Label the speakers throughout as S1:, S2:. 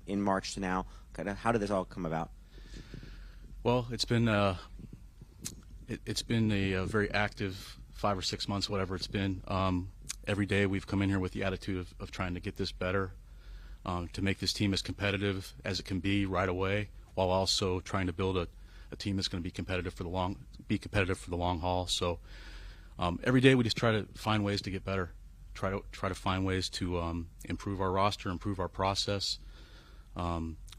S1: in March to now? Kind of how did this all come about?
S2: Well, it's been a very active 5 or 6 months, whatever it's been. Every day we've come in here with the attitude of trying to get this better, to make this team as competitive as it can be right away, while also trying to build a team that's going to be competitive for the long haul. So every day we just try to find ways to get better, try to find ways to improve our roster, improve our process.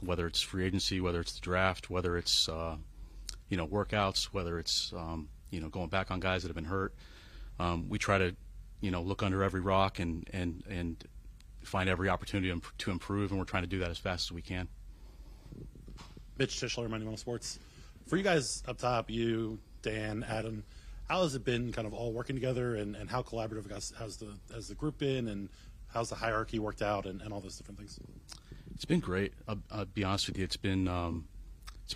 S2: Whether it's free agency, whether it's the draft, whether it's workouts, whether it's going back on guys that have been hurt. We try to look under every rock and find every opportunity to improve, and we're trying to do that as fast as we can.
S3: Mitch Tischler, Monumental Sports. For you guys up top, you, Dan, Adam, how has it been kind of all working together, and how collaborative has the group been, and how's the hierarchy worked out, and all those different things?
S2: It's been great. I'll be honest with you. It's been a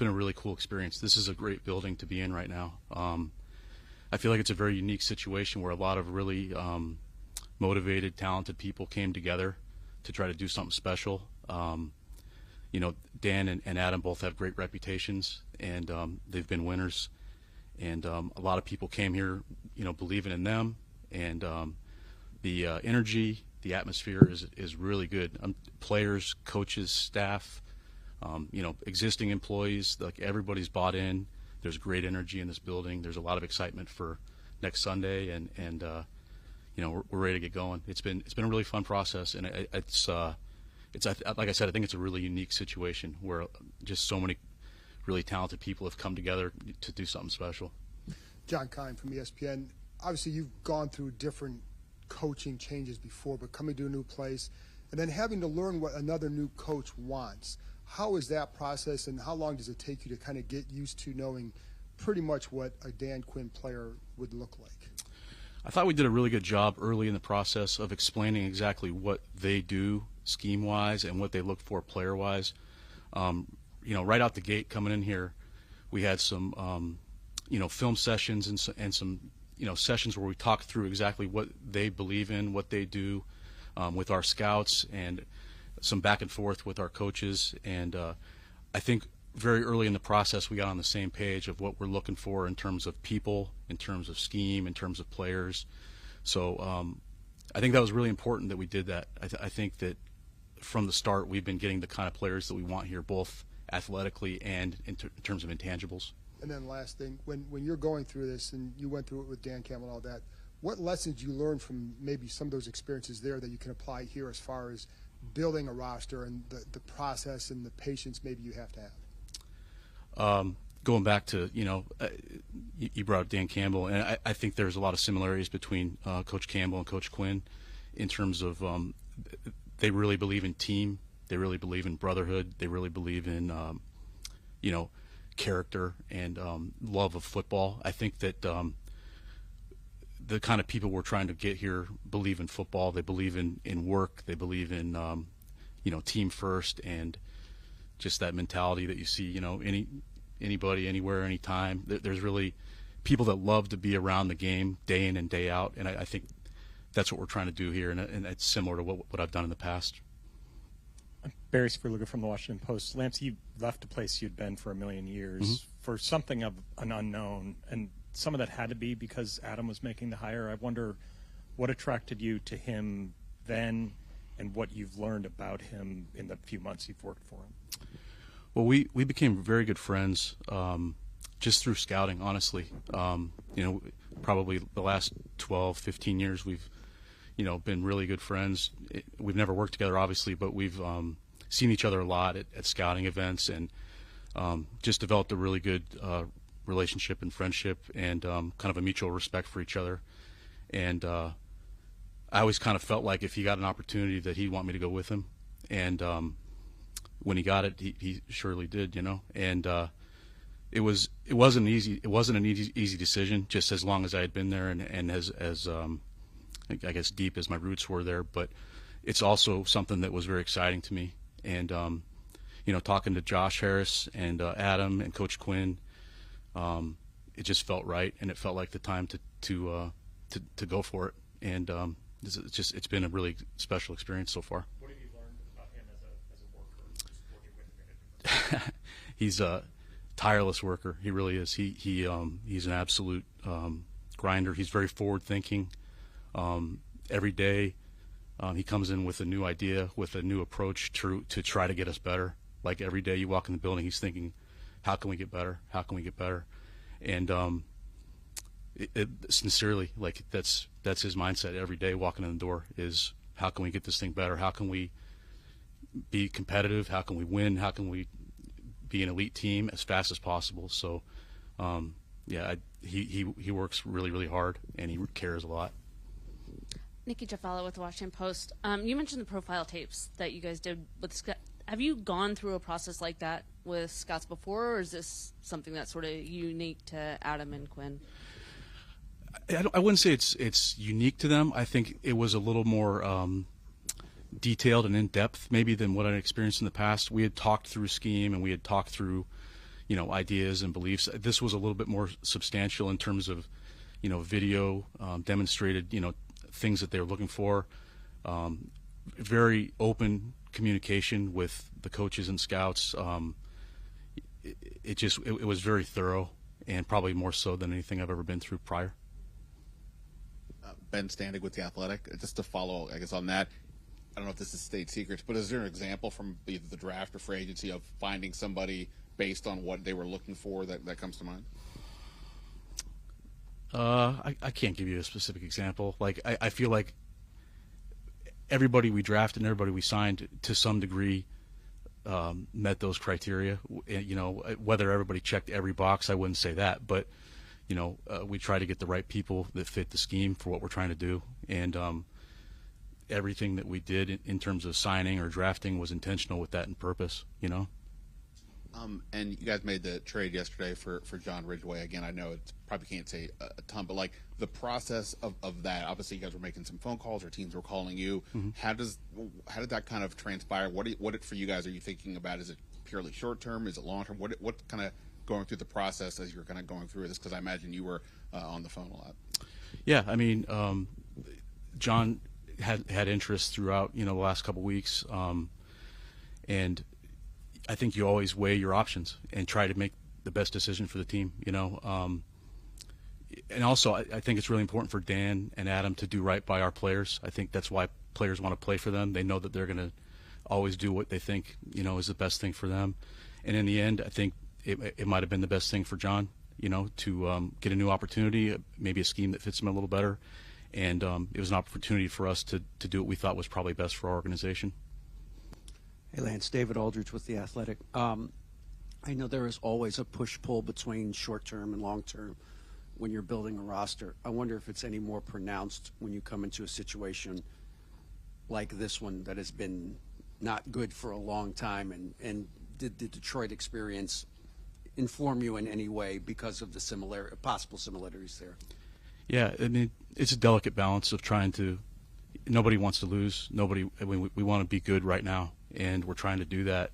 S2: really cool experience. This is a great building to be in right now. I feel like it's a very unique situation where a lot of really motivated, talented people came together to try to do something special. Dan and Adam both have great reputations, and they've been winners. And a lot of people came here, believing in them, and the energy, the atmosphere is really good. Players, coaches, staff, existing employees, like everybody's bought in. There's great energy in this building. There's a lot of excitement for next Sunday, and we're ready to get going. It's been a really fun process, and it's like I said, I think it's a really unique situation where just so many really talented people have come together to do something special.
S4: John Kine from ESPN. Obviously, you've gone through different coaching changes before, but coming to a new place and then having to learn what another new coach wants. How is that process, and how long does it take you to kind of get used to knowing pretty much what a Dan Quinn player would look like?
S2: I thought we did a really good job early in the process of explaining exactly what they do scheme-wise and what they look for player-wise. Right out the gate coming in here, we had some, film sessions and some sessions where we talked through exactly what they believe in, what they do with our scouts, and some back and forth with our coaches. And I think very early in the process we got on the same page of what we're looking for in terms of people, in terms of scheme, in terms of players. So I think that was really important that we did that. I think that from the start we've been getting the kind of players that we want here, both athletically and in terms of intangibles.
S4: And then last thing, when you're going through this, and you went through it with Dan Campbell and all that, what lessons you learned from maybe some of those experiences there that you can apply here as far as building a roster and the process and the patience maybe you have to have?
S2: Going back to, you brought up Dan Campbell, and I think there's a lot of similarities between Coach Campbell and Coach Quinn in terms of they really believe in team, they really believe in brotherhood, they really believe in, character and love of football. I think that the kind of people we're trying to get here believe in football. They believe in work. They believe in team first, and just that mentality that you see anybody, anywhere, anytime. There's really people that love to be around the game day in and day out, and I think that's what we're trying to do here, and it's similar to what I've done in the past.
S5: Barry Svrluga from the Washington Post. Lance, you left a place you'd been for a million years for something of an unknown, and some of that had to be because Adam was making the hire. I wonder what attracted you to him then, and what you've learned about him in the few months you've worked for him.
S2: Well, we became very good friends just through scouting, honestly. Probably the last 12, 15 years we've been really good friends. We've never worked together, obviously, but we've seen each other a lot at scouting events, and just developed a really good relationship and friendship, and kind of a mutual respect for each other. And I always kind of felt like if he got an opportunity that he'd want me to go with him. And when he got it, he surely did, And it wasn't an easy decision, just as long as I had been there and as I guess deep as my roots were there. But it's also something that was very exciting to me. And talking to Josh Harris and Adam and Coach Quinn, it just felt right, and it felt like the time to go for it. And it's been a really special experience so far.
S5: What have you learned about him as a worker?
S2: he's a tireless worker. He really is. He's an absolute grinder. He's very forward thinking. Every day he comes in with a new idea, with a new approach to try to get us better. Like every day you walk in the building, he's thinking, how can we get better? How can we get better? And sincerely, like that's his mindset every day walking in the door is, how can we get this thing better? How can we be competitive? How can we win? How can we be an elite team as fast as possible? So, he works really, really hard, and he cares a lot.
S6: Nikki Jafala with the Washington Post. You mentioned the profile tapes that you guys did with Scott. Have you gone through a process like that with scouts before, or is this something that's sort of unique to Adam and Quinn?
S2: I wouldn't say it's unique to them. I think it was a little more detailed and in-depth maybe than what I'd experienced in the past. We had talked through scheme, and we had talked through, ideas and beliefs. This was a little bit more substantial in terms of, video, demonstrated, things that they were looking for. Very open communication with the coaches and scouts. It was very thorough, and probably more so than anything I've ever been through prior.
S7: Ben Standig with The Athletic. Just to follow, I guess, on that, I don't know if this is state secrets, but is there an example from either the draft or free agency of finding somebody based on what they were looking for that comes to mind?
S2: I can't give you a specific example. Like I feel like everybody we drafted and everybody we signed to some degree met those criteria. Whether everybody checked every box, I wouldn't say that, but we try to get the right people that fit the scheme for what we're trying to do, and everything that we did in terms of signing or drafting was intentional with that in purpose.
S7: And you guys made the trade yesterday for John Ridgway. Again, I know it probably can't say a ton, but like the process of that, obviously you guys were making some phone calls or teams were calling you. Mm-hmm. How did that kind of transpire? What for you guys are you thinking about? Is it purely short term? Is it long term? What kind of going through the process as you're kind of going through this? Because I imagine you were on the phone a lot.
S2: Yeah, I mean, John had interest throughout the last couple weeks, and I think you always weigh your options and try to make the best decision for the team, and also I think it's really important for Dan and Adam to do right by our players. I think that's why players want to play for them. They know that they're going to always do what they think, is the best thing for them. And in the end, I think it might have been the best thing for John, to get a new opportunity, maybe a scheme that fits him a little better. And it was an opportunity for us to do what we thought was probably best for our organization.
S8: Hey, Lance, David Aldridge with The Athletic. I know there is always a push-pull between short-term and long-term when you're building a roster. I wonder if it's any more pronounced when you come into a situation like this one that has been not good for a long time. And did the Detroit experience inform you in any way because of the possible similarities there?
S2: Yeah, I mean, it's a delicate balance of trying to – nobody wants to lose. We want to be good right now, and we're trying to do that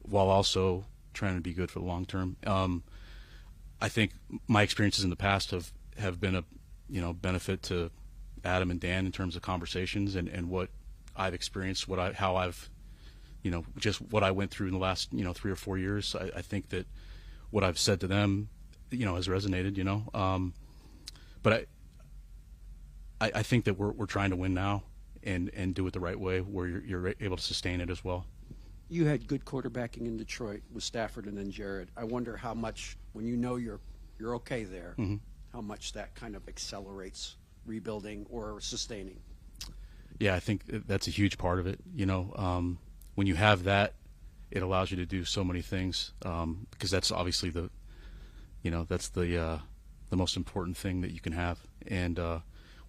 S2: while also trying to be good for the long term. I think my experiences in the past have been a benefit to Adam and Dan in terms of conversations and what I've experienced, how I've just what I went through in the last 3 or 4 years. I think that what I've said to them has resonated. But I think that we're trying to win now and do it the right way where you're able to sustain it as well.
S8: You had good quarterbacking in Detroit with Stafford and then Jared. I wonder how much, when you're okay there, mm-hmm. how much that kind of accelerates rebuilding or sustaining. Yeah,
S2: I think that's a huge part of it. When you have that, it allows you to do so many things because that's obviously the most important thing that you can have. And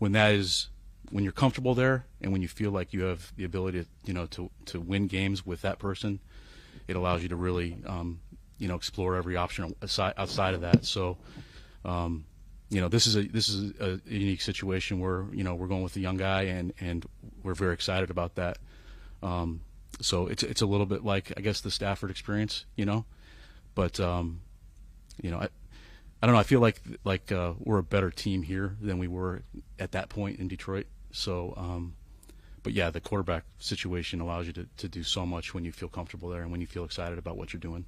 S2: when you're comfortable there and when you feel like you have the ability to win games with that person, it allows you to really explore every option outside of that. So this is a unique situation where we're going with a young guy and we're very excited about that. So it's a little bit like, I guess, the Stafford experience, but I don't know. I feel like we're a better team here than we were at that point in Detroit. So, but yeah, the quarterback situation allows you to do so much when you feel comfortable there and when you feel excited about what you're doing.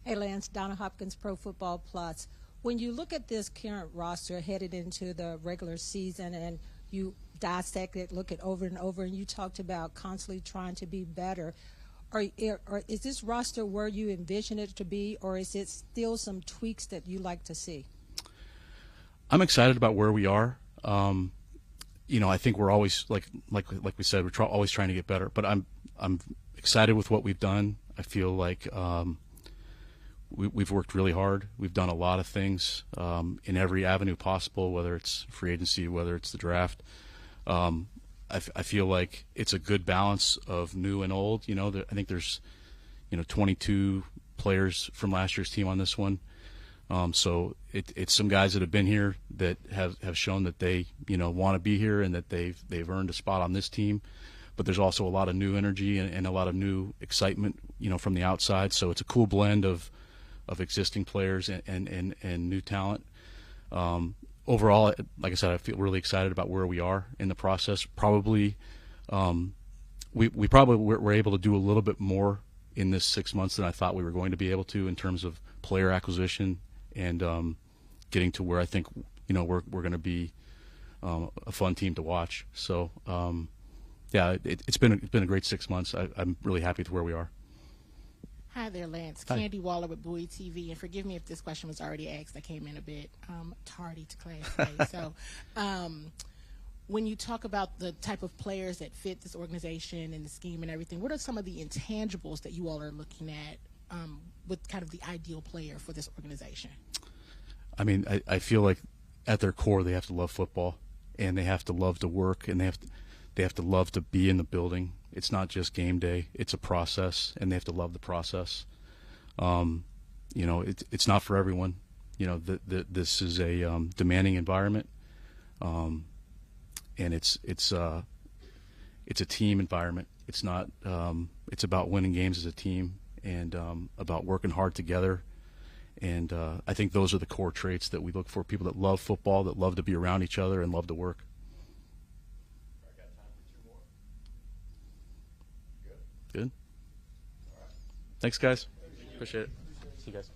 S9: Hey, Lance, Donna Hopkins, Pro Football Plus. When you look at this current roster headed into the regular season and you dissect it, look it over and over, and you talked about constantly trying to be better, or is this roster where you envision it to be, or is it still some tweaks that you like to see?
S2: I'm excited about where we are. I think we're always like we said, we're always trying to get better. But I'm excited with what we've done. I feel like we've worked really hard. We've done a lot of things in every avenue possible, whether it's free agency, whether it's the draft. I feel like it's a good balance of new and old. I think there's 22 players from last year's team on this one. So it's some guys that have been here that have shown that they want to be here and that they've earned a spot on this team. But there's also a lot of new energy and a lot of new excitement from the outside. So it's a cool blend of existing players and new talent. Overall, like I said, I feel really excited about where we are in the process. Probably we probably were able to do a little bit more in this 6 months than I thought we were going to be able to in terms of player acquisition and getting to where I think we're going to be a fun team to watch. So yeah, it's been a great 6 months. I'm really happy with where we are.
S10: Hi there, Lance.
S2: Hi.
S10: Candy Waller with Bowie TV, and forgive me if this question was already asked. I came in a bit tardy to class today. So, when you talk about the type of players that fit this organization and the scheme and everything, what are some of the intangibles that you all are looking at with kind of the ideal player for this organization?
S2: I mean, I feel like at their core they have to love football, and they have to love to work, and they have to love to be in the building. It's not just game day; it's a process, and they have to love the process. It's not for everyone. This is a demanding environment, and it's a team environment. It's not. It's about winning games as a team and about working hard together. And I think those are the core traits that we look for: people that love football, that love to be around each other, and love to work. Good. Thanks, guys. Appreciate it. See you guys.